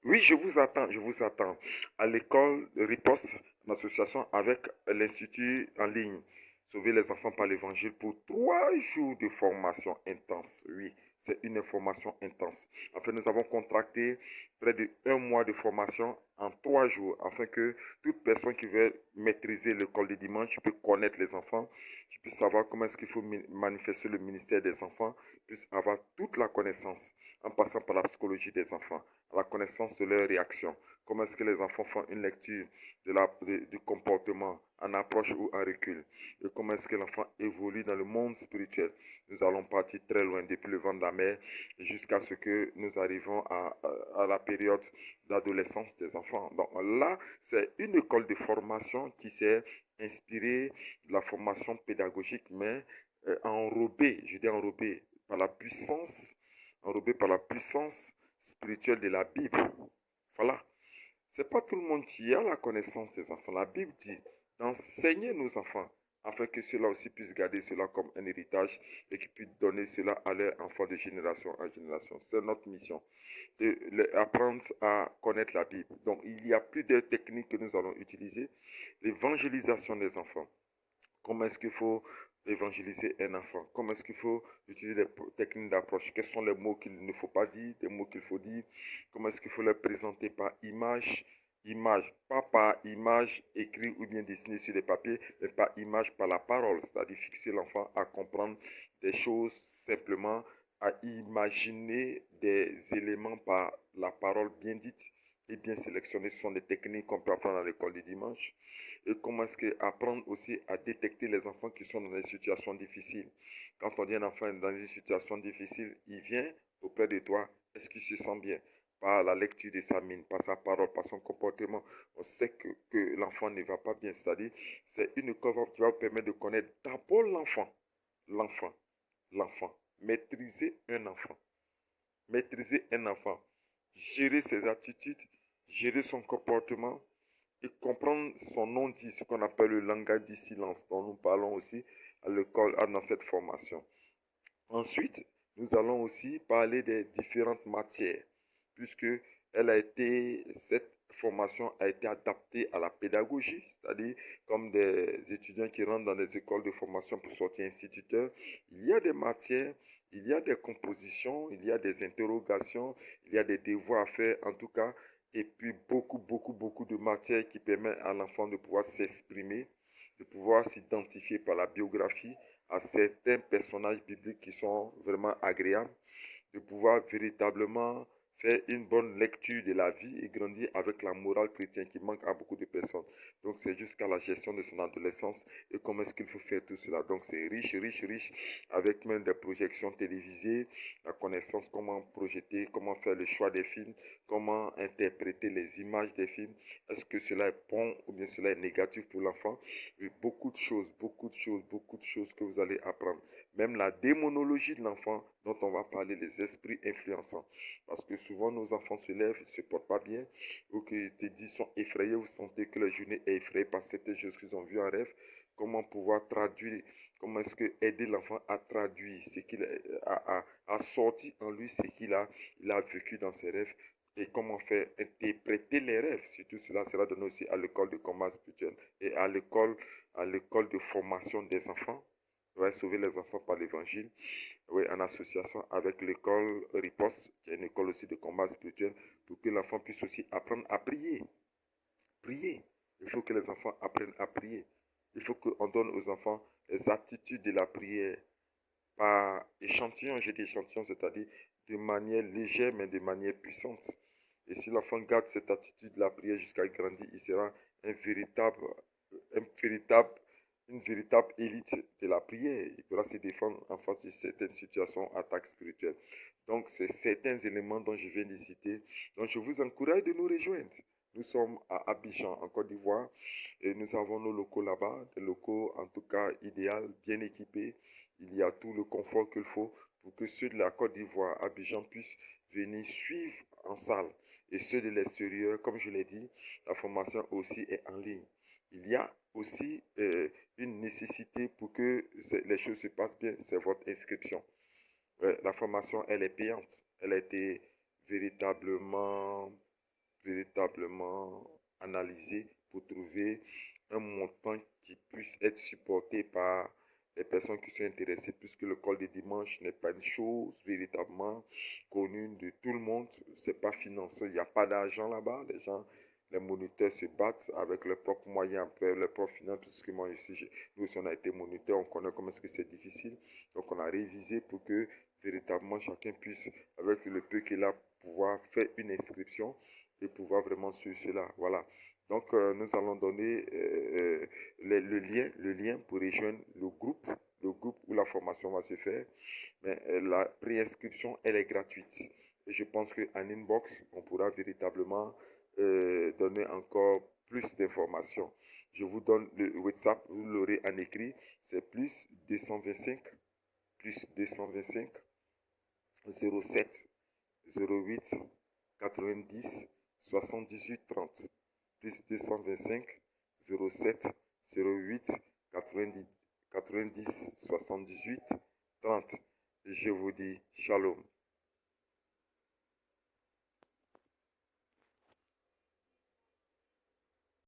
Oui, je vous attends à l'école de Riposte, en association avec l'Institut en ligne. Sauver les enfants par l'évangile pour 3 jours de formation intense. Oui, c'est une formation intense. En fait, nous avons contracté près de 1 mois de formation en 3 jours afin que toute personne qui veut maîtriser l'école du dimanche puisse connaître les enfants, qui puisse savoir comment est-ce qu'il faut manifester le ministère des enfants, puisse avoir toute la connaissance en passant par la psychologie des enfants, à la connaissance de leurs réactions. Comment est-ce que les enfants font une lecture du comportement en approche ou en recul. Et comment est-ce que l'enfant évolue dans le monde spirituel. Nous allons partir très loin depuis le vent de la mer jusqu'à ce que nous arrivons à la période d'adolescence des enfants. Donc là, c'est une école de formation qui s'est inspirée de la formation pédagogique, mais enrobée, je dis enrobée, par la puissance enrobé par la puissance spirituelle de la Bible. Voilà. C'est pas tout le monde qui a la connaissance des enfants. La Bible dit d'enseigner nos enfants afin que ceux-là aussi puissent garder cela comme un héritage et qu'ils puissent donner cela à leurs enfants de génération en génération. C'est notre mission d'apprendre à connaître la Bible. Donc, il y a plusieurs techniques que nous allons utiliser. L'évangélisation des enfants. Comment est-ce qu'il faut évangéliser un enfant? Comment est-ce qu'il faut utiliser des techniques d'approche? Quels sont les mots qu'il ne faut pas dire, des mots qu'il faut dire? Comment est-ce qu'il faut les présenter par image, pas par image écrite ou bien dessinée sur des papiers, mais par image, par la parole, c'est-à-dire fixer l'enfant à comprendre des choses simplement, à imaginer des éléments par la parole bien dite et bien sélectionnée. Ce sont des techniques qu'on peut apprendre à l'école du dimanche. Et comment est-ce que apprendre aussi à détecter les enfants qui sont dans des situations difficiles. Quand on dit un enfant est dans une situation difficile, il vient auprès de toi. Est-ce qu'il se sent bien? Par la lecture de sa mine, par sa parole, par son comportement, on sait que l'enfant ne va pas bien. C'est-à-dire, c'est une école qui va vous permettre de connaître d'abord l'enfant. L'enfant. L'enfant. Maîtriser un enfant. Maîtriser un enfant. Gérer ses attitudes, gérer son comportement, et comprendre son non-dit, ce qu'on appelle le langage du silence, dont nous parlons aussi à l'école, dans cette formation. Ensuite, nous allons aussi parler des différentes matières, puisque cette formation a été adaptée à la pédagogie, c'est-à-dire comme des étudiants qui rentrent dans des écoles de formation pour sortir instituteurs, il y a des matières, il y a des compositions, il y a des interrogations, il y a des devoirs à faire, en tout cas, et puis beaucoup de matières qui permettent à l'enfant de pouvoir s'exprimer, de pouvoir s'identifier par la biographie à certains personnages bibliques qui sont vraiment agréables, de pouvoir véritablement faire une bonne lecture de la vie et grandir avec la morale chrétienne qui manque à beaucoup de personnes. Donc c'est jusqu'à la gestion de son adolescence et comment est-ce qu'il faut faire tout cela. Donc c'est riche, avec même des projections télévisées, la connaissance, comment projeter, comment faire le choix des films, comment interpréter les images des films. Est-ce que cela est bon ou bien cela est négatif pour l'enfant? Oui, beaucoup de choses que vous allez apprendre. Même la démonologie de l'enfant dont on va parler, les esprits influençants. Parce que souvent nos enfants se lèvent, ils ne se portent pas bien, ou qu'ils te disent, sont effrayés, vous sentez que la journée est effrayée par certaines choses qu'ils ont vues en rêve. Comment pouvoir traduire, comment est-ce que aider l'enfant à traduire ce qu'il a sorti en lui, ce il a vécu dans ses rêves et comment faire interpréter les rêves. Si tout cela sera donné aussi à l'école de commerce spirituel et à l'école de formation des enfants. On va sauver les enfants par l'évangile. Oui, en association avec l'école Riposte, qui est une école aussi de combat spirituel, pour que l'enfant puisse aussi apprendre à prier. Prier. Il faut que les enfants apprennent à prier. Il faut qu'on donne aux enfants les attitudes de la prière par échantillon. J'ai dit échantillon, c'est-à-dire de manière légère, mais de manière puissante. Et si l'enfant garde cette attitude de la prière jusqu'à grandir, il sera un véritable, un véritable, une véritable élite de la prière. Il pourra se défendre en face de certaines situations, attaques spirituelles. Donc, c'est certains éléments dont je viens de citer. Donc, je vous encourage de nous rejoindre. Nous sommes à Abidjan, en Côte d'Ivoire, et nous avons nos locaux là-bas, des locaux en tout cas idéal, bien équipés. Il y a tout le confort qu'il faut pour que ceux de la Côte d'Ivoire, Abidjan, puissent venir suivre en salle. Et ceux de l'extérieur, comme je l'ai dit, la formation aussi est en ligne. Il y a aussi une nécessité pour que les choses se passent bien, c'est votre inscription. La formation, elle est payante. Elle a été véritablement véritablement analyser pour trouver un montant qui puisse être supporté par les personnes qui sont intéressées, puisque le col des dimanches n'est pas une chose véritablement connue de tout le monde. C'est pas financé, il n'y a pas d'argent là-bas. Les moniteurs se battent avec leurs propres moyens, après leurs propres finances, puisque moi aussi, nous aussi on a été moniteurs, on connaît comment est-ce que c'est difficile. Donc on a révisé pour que véritablement chacun puisse, avec le peu qu'il a, pouvoir faire une inscription et pouvoir vraiment suivre cela. Voilà. Donc, nous allons donner le lien pour rejoindre le groupe où la formation va se faire. Mais la préinscription, elle est gratuite. Et je pense qu'en inbox, on pourra véritablement donner encore plus d'informations. Je vous donne le WhatsApp, vous l'aurez en écrit, c'est plus 225, plus 225, 07, 08, 90, 78, 30. Plus 225, 07, 08, 90, 90, 78, 30. Je vous dis shalom.